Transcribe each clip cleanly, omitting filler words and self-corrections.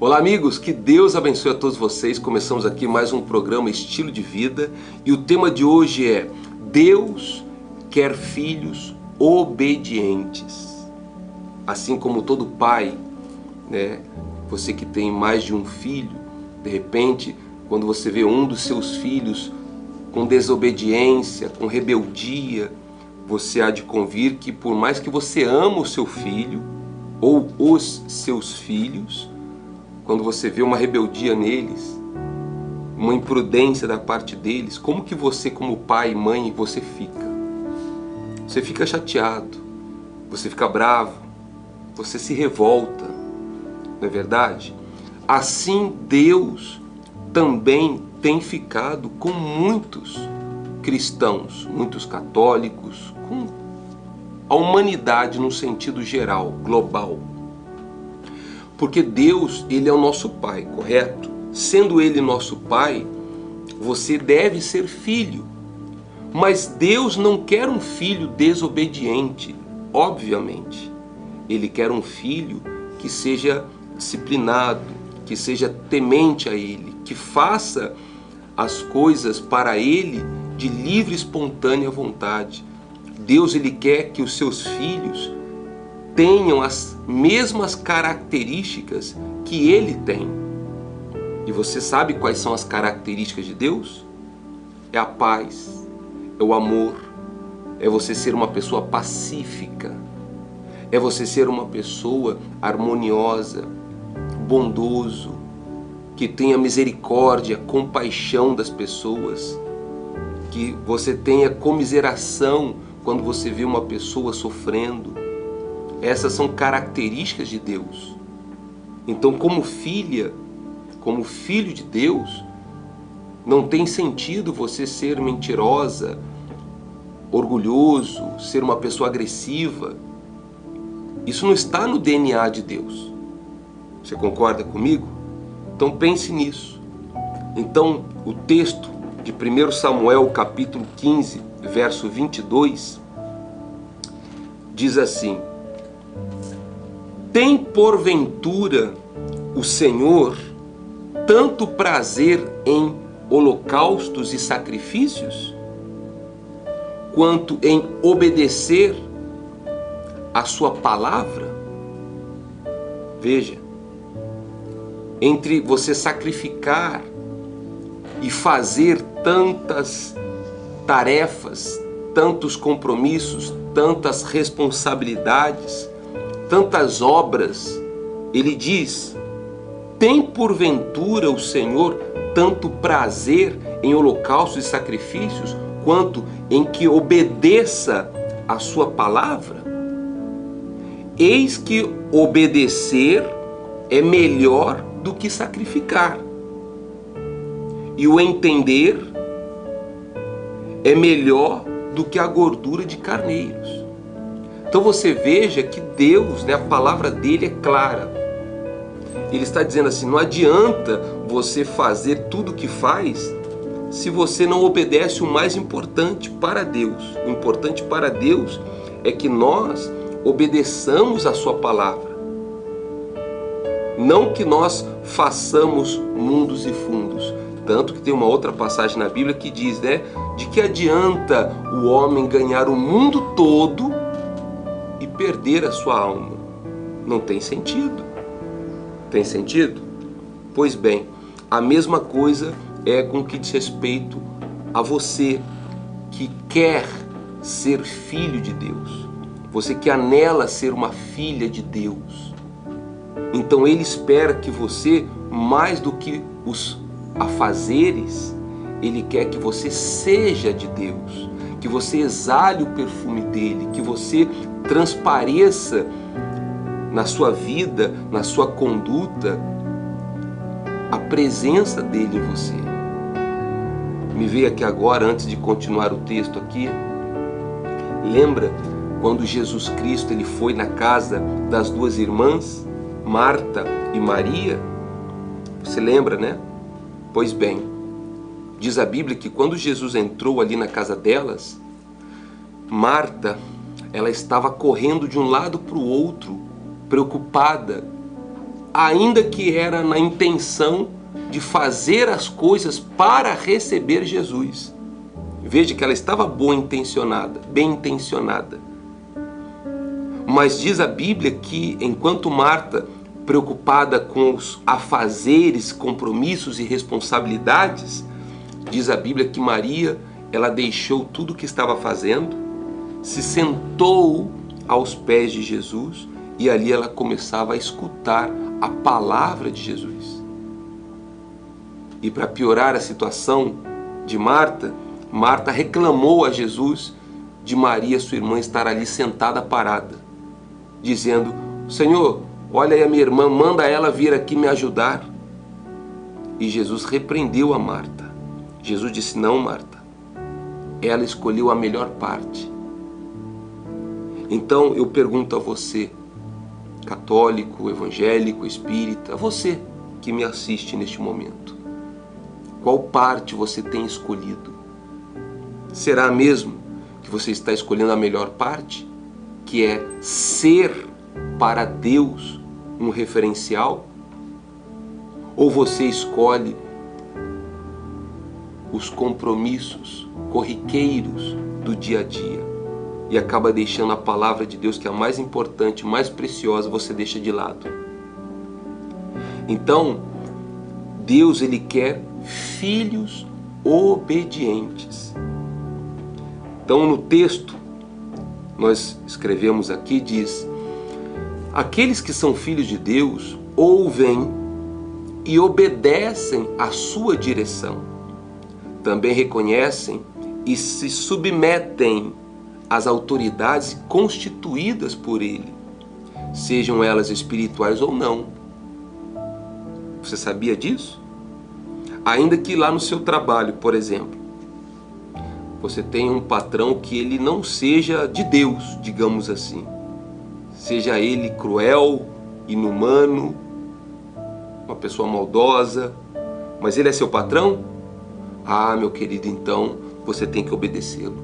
Olá amigos, que Deus abençoe a todos vocês. Começamos aqui mais um programa Estilo de Vida e o tema de hoje é: Deus quer filhos obedientes. Assim como todo pai, né? Você que tem mais de um filho, de repente, quando você vê um dos seus filhos com desobediência, com rebeldia, você há de convir que por mais que você ama o seu filho ou os seus filhos, quando você vê uma rebeldia neles, uma imprudência da parte deles, como que você, como pai e mãe, você fica? Você fica chateado, você fica bravo, você se revolta, não é verdade? Assim Deus também tem ficado com muitos cristãos, muitos católicos, com a humanidade no sentido geral, global. Porque Deus, Ele é o nosso Pai, correto? Sendo Ele nosso Pai, você deve ser filho. Mas Deus não quer um filho desobediente, obviamente. Ele quer um filho que seja disciplinado, que seja temente a Ele, que faça as coisas para Ele de livre e espontânea vontade. Deus, Ele quer que os seus filhos tenham as mesmas características que Ele tem. E você sabe quais são as características de Deus? É a paz, é o amor, é você ser uma pessoa pacífica, é você ser uma pessoa harmoniosa, bondoso, que tenha misericórdia, compaixão das pessoas, que você tenha comiseração quando você vê uma pessoa sofrendo. Essas são características de Deus. Então, como filha, como filho de Deus, não tem sentido você ser mentirosa, orgulhoso, ser uma pessoa agressiva. Isso não está no DNA de Deus. Você concorda comigo? Então pense nisso. Então, o texto de 1 Samuel, capítulo 15, verso 22, diz assim: tem porventura o Senhor tanto prazer em holocaustos e sacrifícios, quanto em obedecer a sua palavra? Veja, entre você sacrificar e fazer tantas tarefas, tantos compromissos, tantas responsabilidades, tantas obras, ele diz: tem porventura o Senhor tanto prazer em holocaustos e sacrifícios, quanto em que obedeça a sua palavra? Eis que obedecer é melhor do que sacrificar, e o entender é melhor do que a gordura de carneiros. Então você veja que Deus, né, a palavra dele é clara. Ele está dizendo assim: não adianta você fazer tudo o que faz se você não obedece o mais importante para Deus. O importante para Deus é que nós obedeçamos a sua palavra. Não que nós façamos mundos e fundos. Tanto que tem uma outra passagem na Bíblia que diz, né, de que adianta o homem ganhar o mundo todo e perder a sua alma? Não tem sentido. Tem sentido? Pois bem, a mesma coisa é com o que diz respeito a você que quer ser filho de Deus. Você que anela ser uma filha de Deus. Então Ele espera que você, mais do que os afazeres, Ele quer que você seja de Deus, que você exale o perfume dele, que você transpareça na sua vida, na sua conduta, a presença dele em você. Me veio aqui agora, antes de continuar o texto aqui, lembra quando Jesus Cristo ele foi na casa das duas irmãs, Marta e Maria? Você lembra, né? Pois bem, diz a Bíblia que quando Jesus entrou ali na casa delas, Marta, ela estava correndo de um lado para o outro, preocupada, ainda que era na intenção de fazer as coisas para receber Jesus. Veja que ela estava bem intencionada. Mas diz a Bíblia que enquanto Marta, preocupada com os afazeres, compromissos e responsabilidades, diz a Bíblia que Maria, ela deixou tudo o que estava fazendo, se sentou aos pés de Jesus e ali ela começava a escutar a palavra de Jesus. E para piorar a situação de Marta, Marta reclamou a Jesus de Maria, sua irmã, estar ali sentada parada, dizendo: Senhor, olha aí a minha irmã, manda ela vir aqui me ajudar. E Jesus repreendeu a Marta. Jesus disse: não, Marta, ela escolheu a melhor parte. Então eu pergunto a você, católico, evangélico, espírita, você que me assiste neste momento, qual parte você tem escolhido? Será mesmo que você está escolhendo a melhor parte, que é ser para Deus um referencial? Ou você escolhe os compromissos corriqueiros do dia a dia e acaba deixando a palavra de Deus, que é a mais importante, mais preciosa, você deixa de lado? Então, Deus, ele quer filhos obedientes. Então, no texto, nós escrevemos aqui, diz: aqueles que são filhos de Deus ouvem e obedecem à sua direção. Também reconhecem e se submetem às autoridades constituídas por Ele, sejam elas espirituais ou não. Você sabia disso? Ainda que lá no seu trabalho, por exemplo, você tenha um patrão que ele não seja de Deus, digamos assim. Seja ele cruel, inumano, uma pessoa maldosa, mas ele é seu patrão? Ah, meu querido, então você tem que obedecê-lo.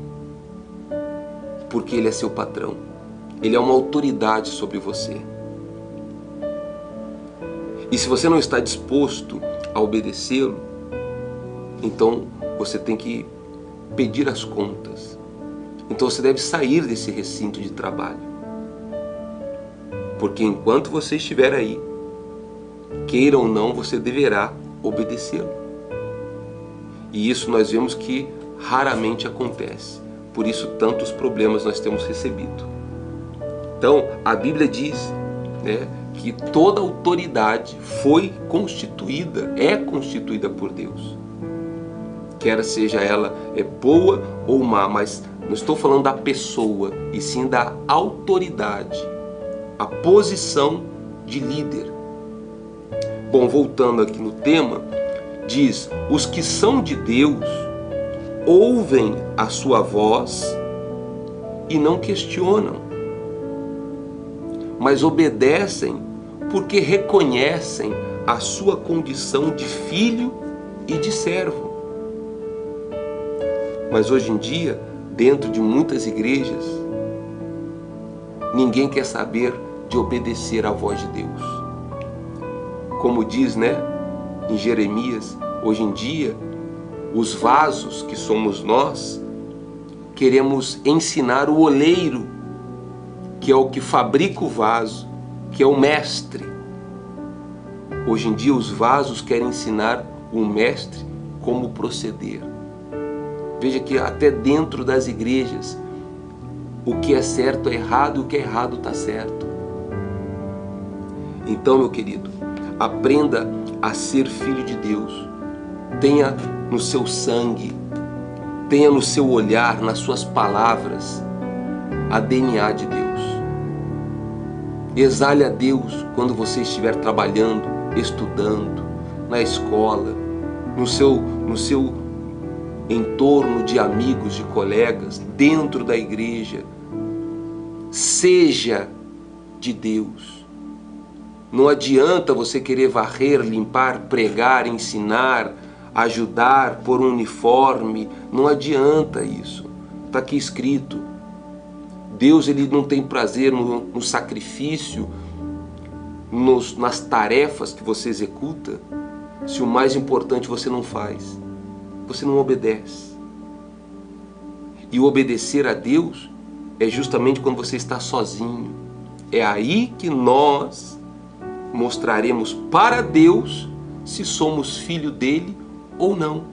Porque ele é seu patrão. Ele é uma autoridade sobre você. E se você não está disposto a obedecê-lo, então você tem que pedir as contas. Então você deve sair desse recinto de trabalho. Porque enquanto você estiver aí, queira ou não, você deverá obedecê-lo. E isso nós vemos que raramente acontece. Por isso tantos problemas nós temos recebido. Então a Bíblia diz, né, que toda autoridade foi constituída, é constituída por Deus. Quer seja ela boa ou má, mas não estou falando da pessoa, e sim da autoridade, a posição de líder. Bom, voltando aqui no tema, diz: os que são de Deus ouvem a sua voz e não questionam, mas obedecem porque reconhecem a sua condição de filho e de servo. Mas hoje em dia, dentro de muitas igrejas, ninguém quer saber de obedecer à voz de Deus. Como diz, né, em Jeremias, hoje em dia, os vasos que somos nós, queremos ensinar o oleiro, que é o que fabrica o vaso, que é o mestre. Hoje em dia os vasos querem ensinar o mestre como proceder. Veja que até dentro das igrejas, o que é certo é errado, o que é errado está certo. Então, meu querido, aprenda a ser filho de Deus. Tenha no seu sangue, tenha no seu olhar, nas suas palavras, a DNA de Deus. Exale a Deus quando você estiver trabalhando, estudando, na escola, no seu entorno de amigos, de colegas, dentro da igreja. Seja de Deus. Não adianta você querer varrer, limpar, pregar, ensinar, ajudar, pôr um uniforme. Não adianta isso. Está aqui escrito. Deus, ele não tem prazer no sacrifício nas tarefas que você executa se o mais importante você não faz? Você não obedece. E o obedecer a Deus é justamente quando você está sozinho. É aí que nós mostraremos para Deus se somos filho dele ou não.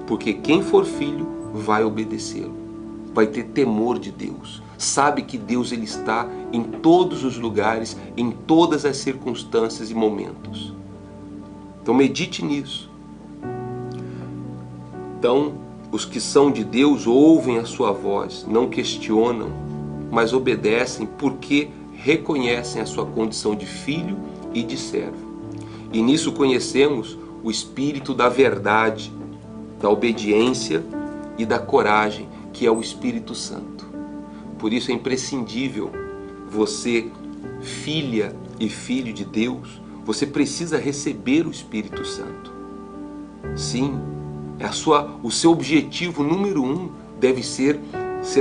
Porque quem for filho vai obedecê-lo, vai ter temor de Deus. Sabe que Deus ele está em todos os lugares, em todas as circunstâncias e momentos. Então medite nisso. Então, os que são de Deus ouvem a sua voz, não questionam, mas obedecem porque reconhecem a sua condição de filho e de servo. E nisso conhecemos o espírito da verdade, da obediência e da coragem, que é o Espírito Santo. Por isso é imprescindível você, filha e filho de Deus, você precisa receber o Espírito Santo. Sim, o seu objetivo número 1 deve ser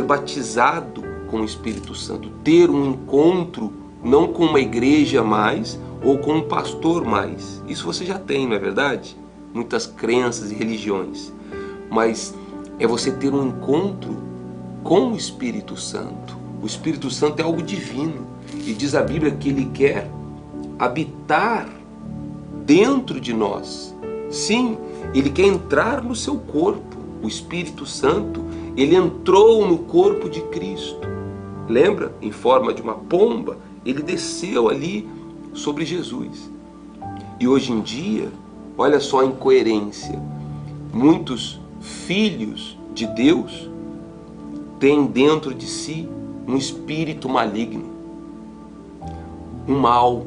batizado com o Espírito Santo, ter um encontro não com uma igreja mais ou com um pastor mais. Isso você já tem, não é verdade? Muitas crenças e religiões. Mas é você ter um encontro com o Espírito Santo. O Espírito Santo é algo divino. E diz a Bíblia que ele quer habitar dentro de nós. Sim, ele quer entrar no seu corpo. O Espírito Santo, ele entrou no corpo de Cristo. Lembra? Em forma de uma pomba, ele desceu ali sobre Jesus. E hoje em dia, olha só a incoerência. Muitos filhos de Deus têm dentro de si um espírito maligno, um mal,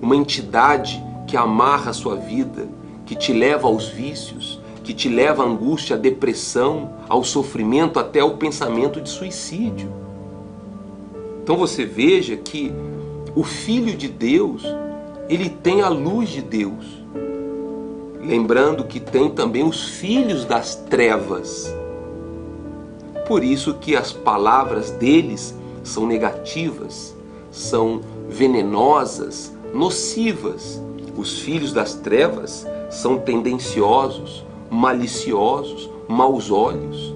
uma entidade que amarra a sua vida, que te leva aos vícios, que te leva à angústia, à depressão, ao sofrimento, até ao pensamento de suicídio. Então você veja que o Filho de Deus, ele tem a luz de Deus. Lembrando que tem também os filhos das trevas. Por isso que as palavras deles são negativas, são venenosas, nocivas. Os filhos das trevas são tendenciosos, maliciosos, maus olhos.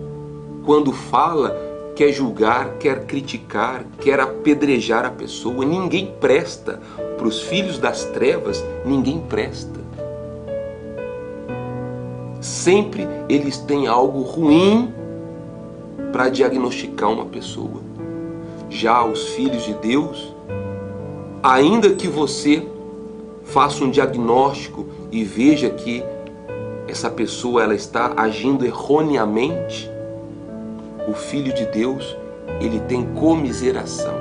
Quando fala, quer julgar, quer criticar, quer apedrejar a pessoa. Ninguém presta. Para os filhos das trevas, ninguém presta. Sempre eles têm algo ruim para diagnosticar uma pessoa. Já os filhos de Deus, ainda que você faça um diagnóstico e veja que essa pessoa ela está agindo erroneamente, o Filho de Deus, ele tem comiseração.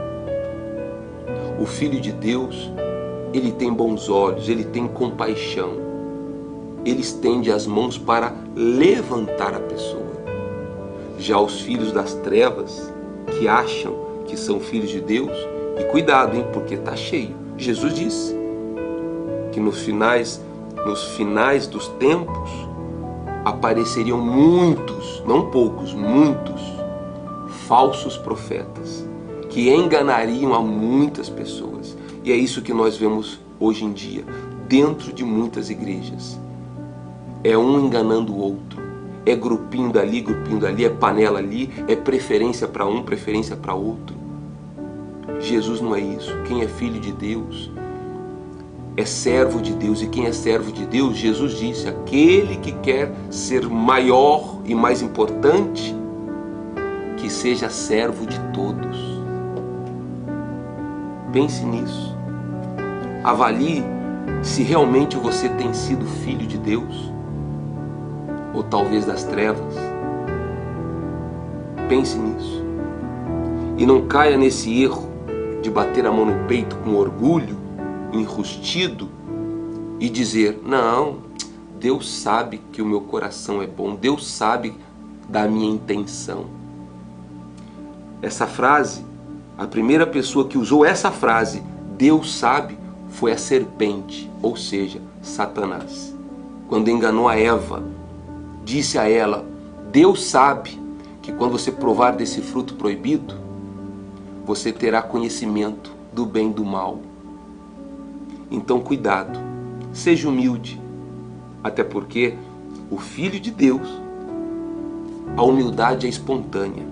O Filho de Deus, ele tem bons olhos, ele tem compaixão. Ele estende as mãos para levantar a pessoa. Já os filhos das trevas, que acham que são filhos de Deus, e cuidado, hein, porque está cheio. Jesus disse que nos finais dos tempos apareceriam muitos, não poucos, muitos falsos profetas que enganariam a muitas pessoas. E é isso que nós vemos hoje em dia dentro de muitas igrejas. É um enganando o outro, é grupinho dali, é panela ali, é preferência para um, preferência para outro. Jesus não é isso. Quem é filho de Deus é servo de Deus, e quem é servo de Deus, Jesus disse, aquele que quer ser maior e mais importante, que seja servo de todos. Pense nisso. Avalie se realmente você tem sido filho de Deus, ou talvez das trevas. Pense nisso. E não caia nesse erro de bater a mão no peito com orgulho, enrustido, e dizer, não, Deus sabe que o meu coração é bom, Deus sabe da minha intenção. Essa frase, a primeira pessoa que usou essa frase, Deus sabe, foi a serpente, ou seja, Satanás. Quando enganou a Eva, disse a ela, Deus sabe que quando você provar desse fruto proibido, você terá conhecimento do bem e do mal. Então cuidado, seja humilde, até porque o Filho de Deus, a humildade é espontânea.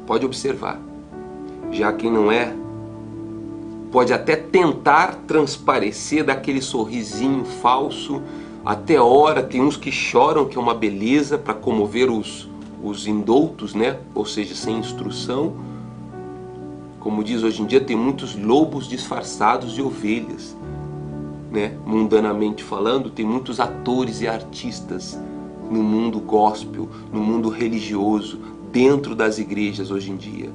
Pode observar, já quem não é, pode até tentar transparecer daquele sorrisinho falso, até hora tem uns que choram, que é uma beleza para comover os indoutos, né? Ou seja, sem instrução. Como diz hoje em dia, tem muitos lobos disfarçados de ovelhas, né? Mundanamente falando, tem muitos atores e artistas no mundo gospel, no mundo religioso, dentro das igrejas hoje em dia.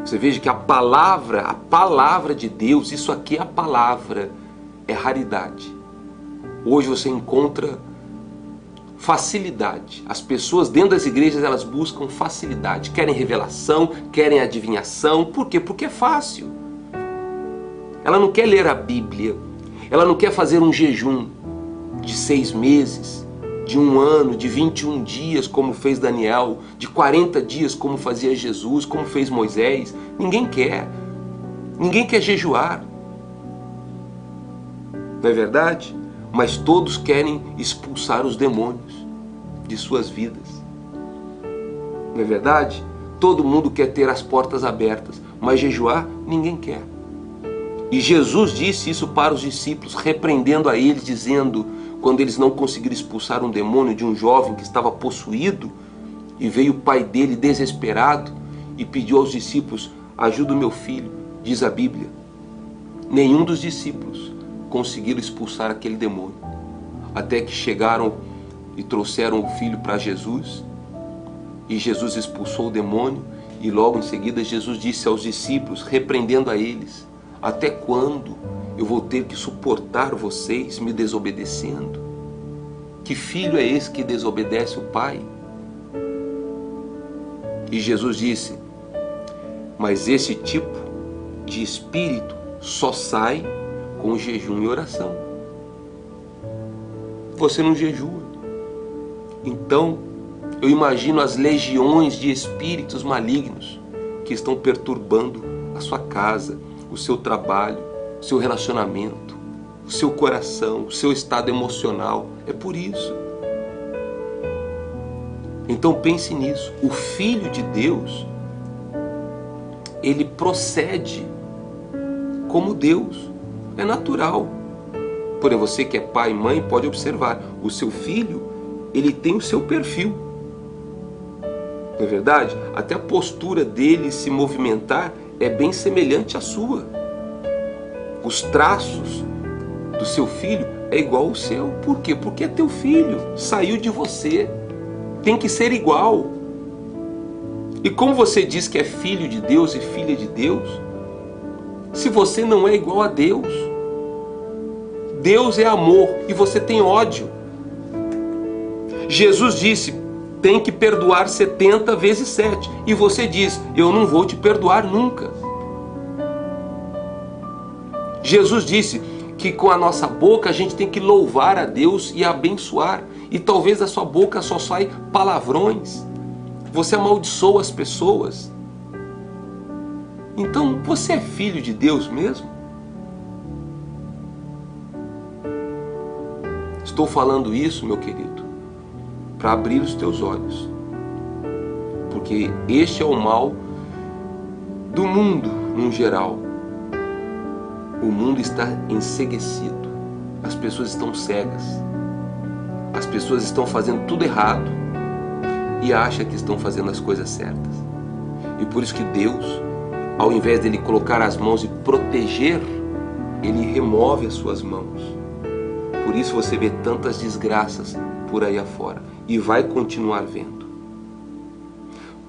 Você veja que a palavra de Deus, isso aqui é a palavra, é raridade. Hoje você encontra facilidade. As pessoas dentro das igrejas, elas buscam facilidade. Querem revelação, querem adivinhação. Por quê? Porque é fácil. Ela não quer ler a Bíblia. Ela não quer fazer um jejum de 6 meses, de 1 ano, de 21 dias, como fez Daniel, de 40 dias, como fazia Jesus, como fez Moisés. Ninguém quer. Ninguém quer jejuar. Não é verdade? Mas todos querem expulsar os demônios de suas vidas. Não é verdade? Todo mundo quer ter as portas abertas, mas jejuar ninguém quer. E Jesus disse isso para os discípulos, repreendendo a eles, dizendo, quando eles não conseguiram expulsar um demônio de um jovem que estava possuído, e veio o pai dele desesperado e pediu aos discípulos, ajuda o meu filho, diz a Bíblia. Nenhum dos discípulos conseguiram expulsar aquele demônio, até que chegaram e trouxeram o filho para Jesus, e Jesus expulsou o demônio, e logo em seguida Jesus disse aos discípulos, repreendendo a eles, até quando eu vou ter que suportar vocês me desobedecendo? Que filho é esse que desobedece o pai? E Jesus disse, mas esse tipo de espírito só sai com jejum e oração. Você não jejua. Então, eu imagino as legiões de espíritos malignos que estão perturbando a sua casa, o seu trabalho, o seu relacionamento, o seu coração, o seu estado emocional. É por isso. Então pense nisso. O Filho de Deus, ele procede como Deus. É natural. Porém, você que é pai e mãe pode observar. O seu filho, ele tem o seu perfil. Não é verdade? Até a postura dele se movimentar é bem semelhante à sua. Os traços do seu filho é igual ao seu. Por quê? Porque é teu filho. Saiu de você. Tem que ser igual. E como você diz que é filho de Deus e filha de Deus, se você não é igual a Deus? Deus é amor e você tem ódio. Jesus disse, tem que perdoar 70 vezes 7. E você diz, eu não vou te perdoar nunca. Jesus disse que com a nossa boca a gente tem que louvar a Deus e abençoar. E talvez da sua boca só saia palavrões. Você amaldiçoa as pessoas. Então, você é filho de Deus mesmo? Estou falando isso, meu querido, para abrir os teus olhos. Porque este é o mal do mundo, no geral. O mundo está enceguecido. As pessoas estão cegas. As pessoas estão fazendo tudo errado e acham que estão fazendo as coisas certas. E por isso que Deus, ao invés de Ele colocar as mãos e proteger, Ele remove as suas mãos. Por isso você vê tantas desgraças por aí afora. E vai continuar vendo.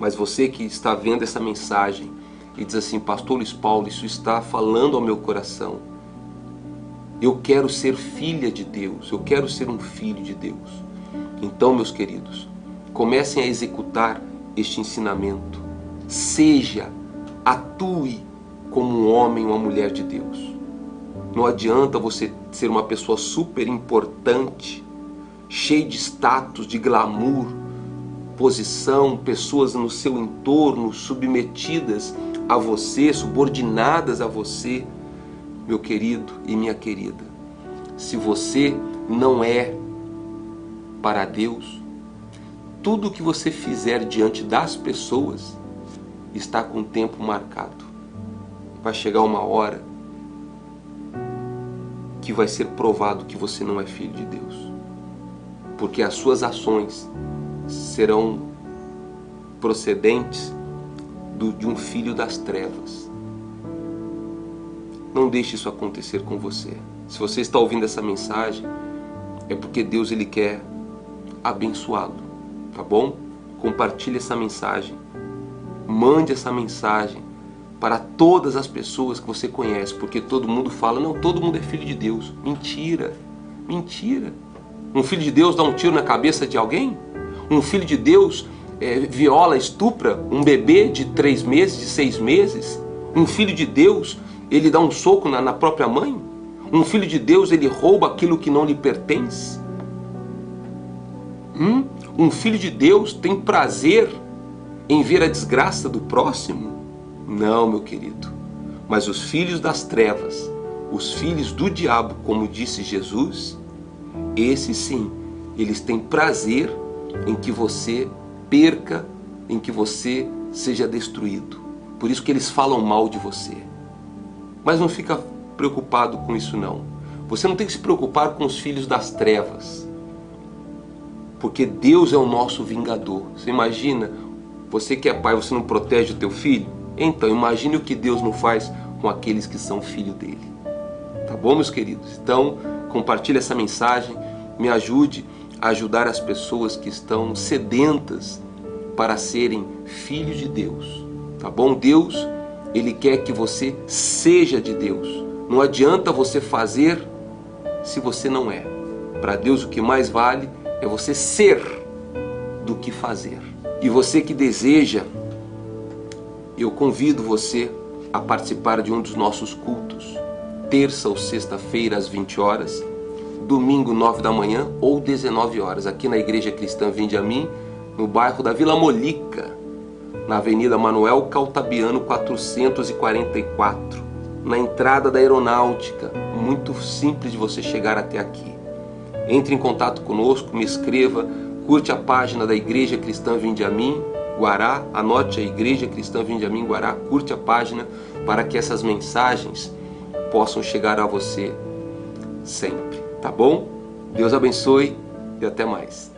Mas você que está vendo essa mensagem e diz assim, Pastor Luiz Paulo, isso está falando ao meu coração. Eu quero ser filha de Deus. Eu quero ser um filho de Deus. Então, meus queridos, comecem a executar este ensinamento. Seja, atue como um homem ou uma mulher de Deus. Não adianta você ser uma pessoa super importante, cheia de status, de glamour, posição, pessoas no seu entorno submetidas a você, subordinadas a você, meu querido e minha querida, se você não é para Deus, tudo que você fizer diante das pessoas está com o tempo marcado. Vai chegar uma hora que vai ser provado que você não é filho de Deus, porque as suas ações serão procedentes de um filho das trevas. Não deixe isso acontecer com você. Se você está ouvindo essa mensagem, é porque Deus ele quer abençoá-lo, tá bom? Compartilhe essa mensagem, mande essa mensagem para todas as pessoas que você conhece, porque todo mundo fala, não, todo mundo é filho de Deus. Mentira, mentira. Um filho de Deus dá um tiro na cabeça de alguém? Um filho de Deus viola, estupra um bebê de 3 meses, de 6 meses? Um filho de Deus, ele dá um soco na própria mãe? Um filho de Deus, ele rouba aquilo que não lhe pertence? Um filho de Deus tem prazer em ver a desgraça do próximo? Não, meu querido. Mas os filhos das trevas, os filhos do diabo, como disse Jesus, esses sim, eles têm prazer em que você perca, em que você seja destruído. Por isso que eles falam mal de você. Mas não fica preocupado com isso não. Você não tem que se preocupar com os filhos das trevas, porque Deus é o nosso vingador. Você imagina, você que é pai, você não protege o teu filho? Então imagine o que Deus não faz com aqueles que são filho dele. Tá bom, meus queridos? Então compartilhe essa mensagem, me ajude a ajudar as pessoas que estão sedentas para serem filhos de Deus. Tá bom? Deus, ele quer que você seja de Deus. Não adianta você fazer se você não é. Para Deus o que mais vale é você ser do que fazer. E você que deseja, eu convido você a participar de um dos nossos cultos, terça ou sexta-feira às 20 horas, domingo 9 da manhã ou 19 horas, aqui na Igreja Cristã Vinde a Mim, no bairro da Vila Molica, na Avenida Manuel Caltabiano 444, na entrada da Aeronáutica. Muito simples de você chegar até aqui. Entre em contato conosco, me escreva, curte a página da Igreja Cristã Vinde a Mim, Guará, anote a Igreja Cristã Vinde a Mim, Guará, curte a página para que essas mensagens possam chegar a você sempre, tá bom? Deus abençoe e até mais.